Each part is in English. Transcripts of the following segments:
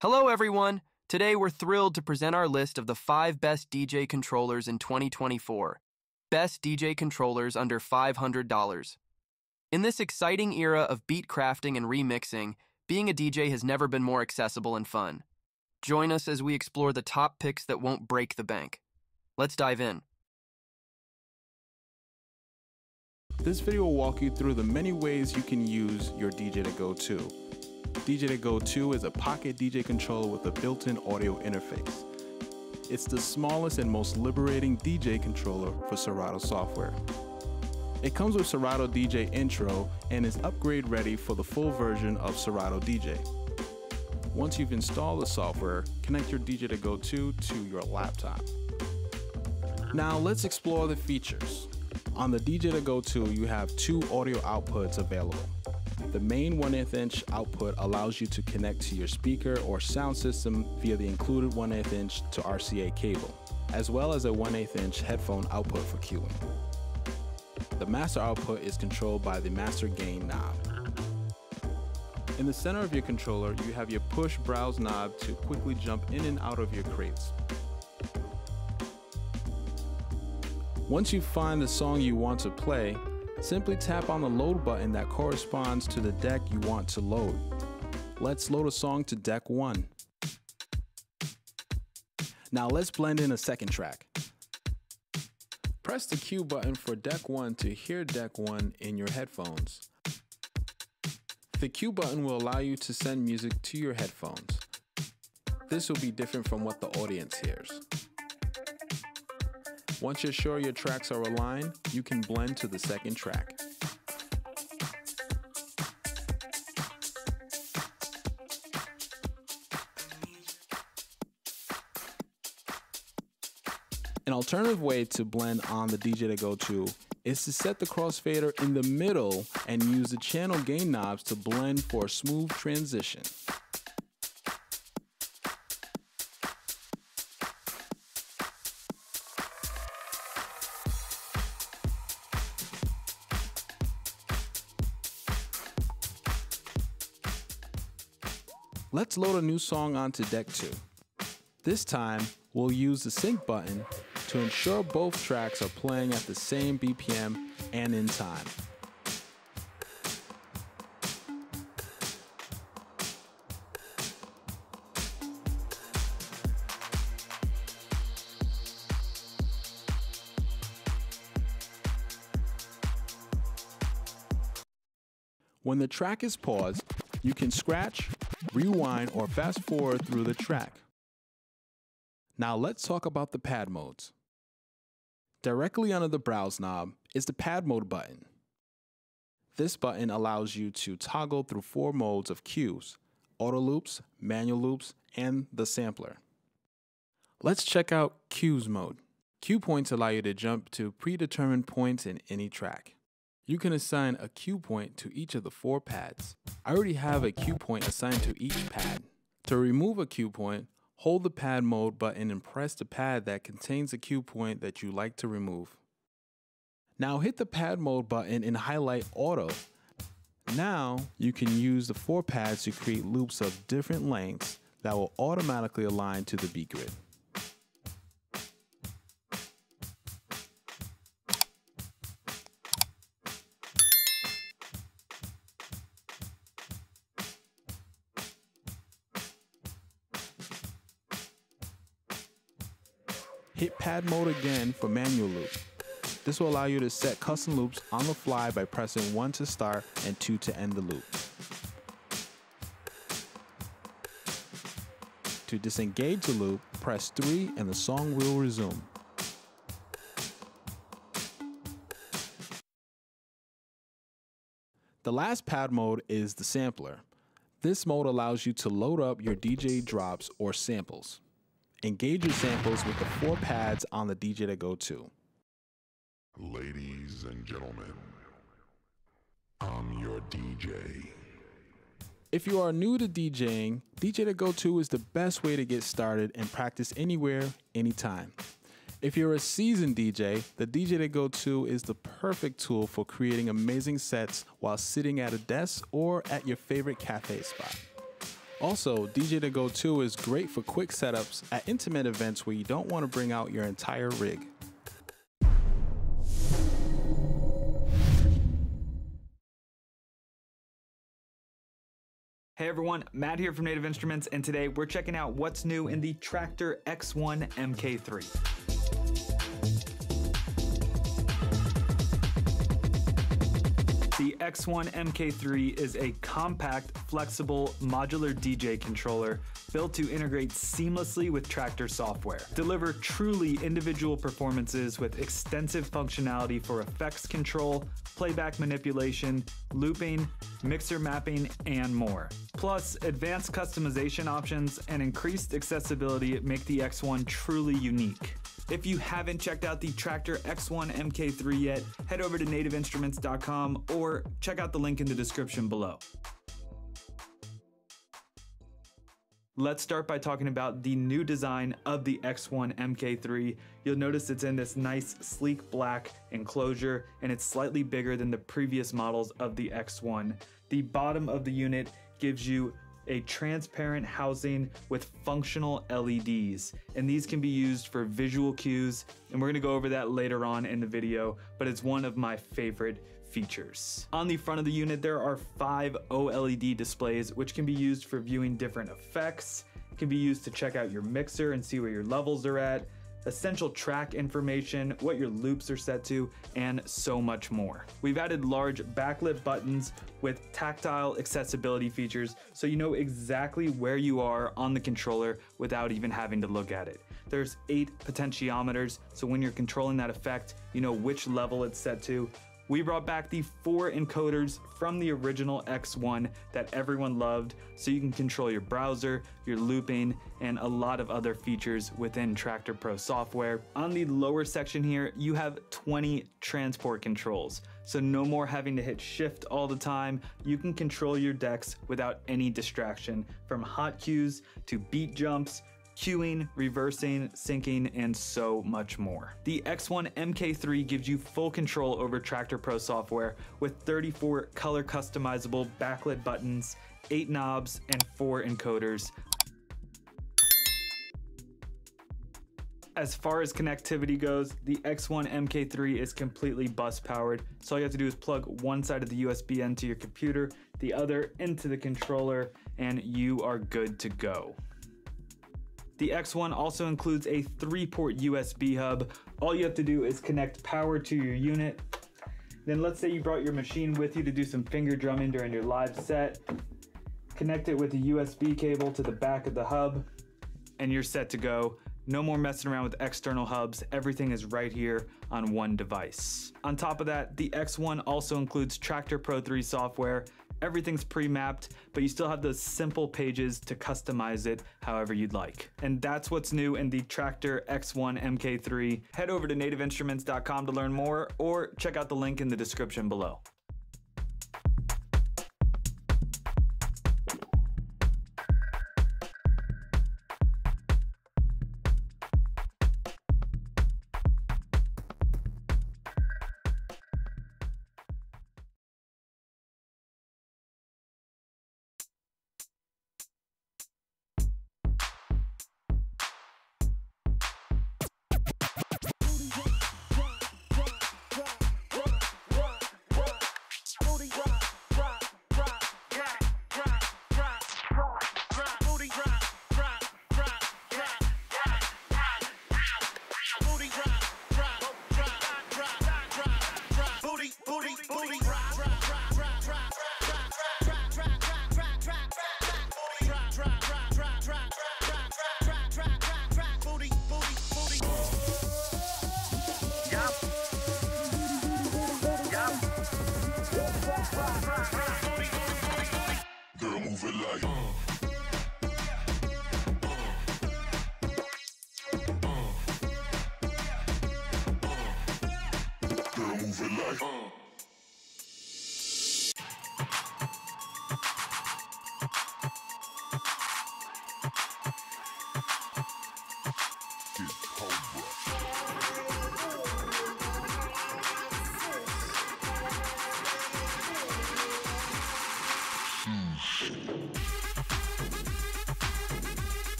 Hello everyone! Today we're thrilled to present our list of the 5 best DJ controllers in 2024. Best DJ controllers under $500. In this exciting era of beat crafting and remixing, being a DJ has never been more accessible and fun. Join us as we explore the top picks that won't break the bank. Let's dive in. This video will walk you through the many ways you can use your DJ2GO2. DJ2GO2 is a pocket DJ controller with a built-in audio interface. It's the smallest and most liberating DJ controller for Serato software. It comes with Serato DJ Intro and is upgrade ready for the full version of Serato DJ. Once you've installed the software, connect your DJ2GO2 to your laptop. Now let's explore the features. On the DJ2GO2, you have 2 audio outputs available. The main 1/8 inch output allows you to connect to your speaker or sound system via the included 1/8 inch to RCA cable, as well as a 1/8 inch headphone output for cueing. The master output is controlled by the master gain knob. In the center of your controller, you have your push browse knob to quickly jump in and out of your crates. Once you find the song you want to play, simply tap on the load button that corresponds to the deck you want to load. Let's load a song to deck 1. Now let's blend in a second track. Press the cue button for deck 1 to hear deck 1 in your headphones. The cue button will allow you to send music to your headphones. This will be different from what the audience hears. Once you're sure your tracks are aligned, you can blend to the second track. An alternative way to blend on the DJ2GO2 is to set the crossfader in the middle and use the channel gain knobs to blend for a smooth transition. Let's load a new song onto deck 2. This time, we'll use the sync button to ensure both tracks are playing at the same BPM and in time. When the track is paused, you can scratch, rewind, or fast forward through the track. Now let's talk about the pad modes. Directly under the browse knob is the pad mode button. This button allows you to toggle through 4 modes of cues: auto loops, manual loops, and the sampler. Let's check out cues mode. Cue points allow you to jump to predetermined points in any track. You can assign a cue point to each of the 4 pads. I already have a cue point assigned to each pad. To remove a cue point, hold the pad mode button and press the pad that contains the cue point that you like to remove. Now hit the pad mode button and highlight auto. Now you can use the 4 pads to create loops of different lengths that will automatically align to the beat grid. Hit pad mode again for manual loop. This will allow you to set custom loops on the fly by pressing 1 to start and 2 to end the loop. To disengage the loop, press 3 and the song will resume. The last pad mode is the sampler. This mode allows you to load up your DJ drops or samples. Engage your samples with the 4 pads on the DJ2GO2. Ladies and gentlemen, I'm your DJ. If you are new to DJing, DJ2GO2 is the best way to get started and practice anywhere, anytime. If you're a seasoned DJ, the DJ2GO2 is the perfect tool for creating amazing sets while sitting at a desk or at your favorite cafe spot. Also, DJ2GO2 is great for quick setups at intimate events where you don't want to bring out your entire rig. Hey everyone, Matt here from Native Instruments, and today we're checking out what's new in the Traktor X1 MK3. The X1 MK3 is a compact, flexible, modular DJ controller built to integrate seamlessly with Traktor software. Deliver truly individual performances with extensive functionality for effects control, playback manipulation, looping, mixer mapping, and more. Plus, advanced customization options and increased accessibility make the X1 truly unique. If you haven't checked out the Traktor X1 MK3 yet, head over to nativeinstruments.com or check out the link in the description below. Let's start by talking about the new design of the X1 MK3. You'll notice it's in this nice sleek black enclosure, and it's slightly bigger than the previous models of the X1. The bottom of the unit gives you a transparent housing with functional LEDs, and these can be used for visual cues, and we're gonna go over that later on in the video, but it's one of my favorite features. On the front of the unit, there are 5 OLED displays, which can be used for viewing different effects. It can be used to check out your mixer and see where your levels are at, essential track information, what your loops are set to, and so much more. We've added large backlit buttons with tactile accessibility features, so you know exactly where you are on the controller without even having to look at it. There's 8 potentiometers, so when you're controlling that effect, you know which level it's set to. We brought back the 4 encoders from the original X1 that everyone loved, so you can control your browser, your looping, and a lot of other features within Traktor Pro software. On the lower section here, you have 20 transport controls, so no more having to hit shift all the time. You can control your decks without any distraction, from hot cues to beat jumps, cueing, reversing, syncing, and so much more. The X1 MK3 gives you full control over Traktor Pro software with 34 color customizable backlit buttons, 8 knobs, and 4 encoders. As far as connectivity goes, the X1 MK3 is completely bus powered, so all you have to do is plug one side of the USB into your computer, the other into the controller, and you are good to go. The X1 also includes a 3-port USB hub. All you have to do is connect power to your unit. Then let's say you brought your machine with you to do some finger drumming during your live set. Connect it with a USB cable to the back of the hub, and you're set to go. No more messing around with external hubs. Everything is right here on one device. On top of that, the X1 also includes Traktor Pro 3 software. Everything's pre-mapped, but you still have those simple pages to customize it however you'd like. And that's what's new in the Traktor X1 MK3. Head over to nativeinstruments.com to learn more, or check out the link in the description below.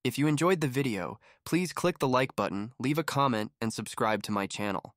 If you enjoyed the video, please click the like button, leave a comment, and subscribe to my channel.